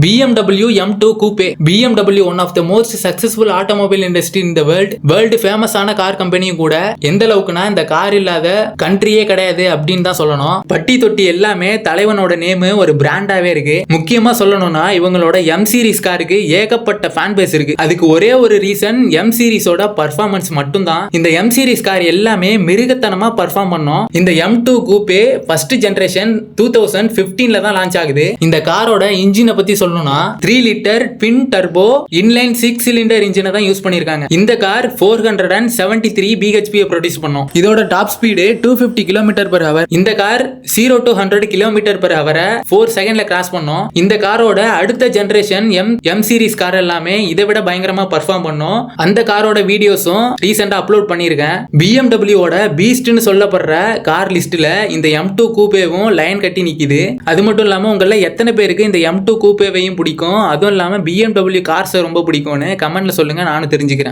BMW M2 Coupe. BMW one of the most successful automobile industry in the world. World ஃபேமஸான car கம்பெனியும் கூட. எந்த அளவுக்குனா இந்த கார் இல்லாத கண்ட்ரியே கிடையாது அப்படின்னு தான் சொல்லணும். பட்டி தொட்டி எல்லாமே தலைவனோட நேம் ஒரு பிராண்டாவே இருக்கு. முக்கியமா சொல்லணும்னா இவங்களோட M சீரிஸ் காருக்கு ஏகப்பட்ட ஃபேன் பேஸ் இருக்கு. அதுக்கு ஒரே ஒரு ரீசன் M சீரிஸோட பர்ஃபார்மன்ஸ் மட்டும் தான். இந்த M சீரிஸ் கார் எல்லாமே மிருகத்தனமா பர்ஃபார்ம் பண்ணோம். இந்த M2 Coupe ஃபர்ஸ்ட் ஜெனரேஷன் 2015ல தான் லான்ச் ஆகுது. இந்த காரோட இன்ஜினை பத்தி சொல்லணும்னா 3 litre twin turbo inline 6 cylinder இன்ஜினை தான் யூஸ் பண்ணிருக்காங்க. இந்த கார் 473 bhp ப்ரொடியூஸ் பண்ணும். இதோட டாப் ஸ்பீடு 250 km/h. இந்த கார் 0 to 100 km/h 4 செகண்ட்ல கிராஸ் பண்ணும். இந்த காரோட அடுத்த ஜெனரேஷன் M சீரிஸ் கார் எல்லாமே இதை விட பயங்கரமா பர்ஃபார்ம் பண்ணும். அந்த காரோட வீடியோஸும் ரீசெண்டா அப்லோட் பண்ணிருக்கேன். BMW ஓட பீஸ்ட்னு சொல்லப்படுற கார் லிஸ்ட்ல இந்த M2 கூப்பேவும் லைன் கட்டி நிக்குது. அது மட்டும் இல்லாம உங்கள எத்தனை பேருக்கு இந்த M2 கூப்பேவையும் பிடிக்கும், அதுவும் இல்லாம BMW கார்ஸ் ரொம்ப பிடிக்கும்னு கமெண்ட்ல சொல்லுங்க, நானும் தெரிஞ்சுக்கிறேன்.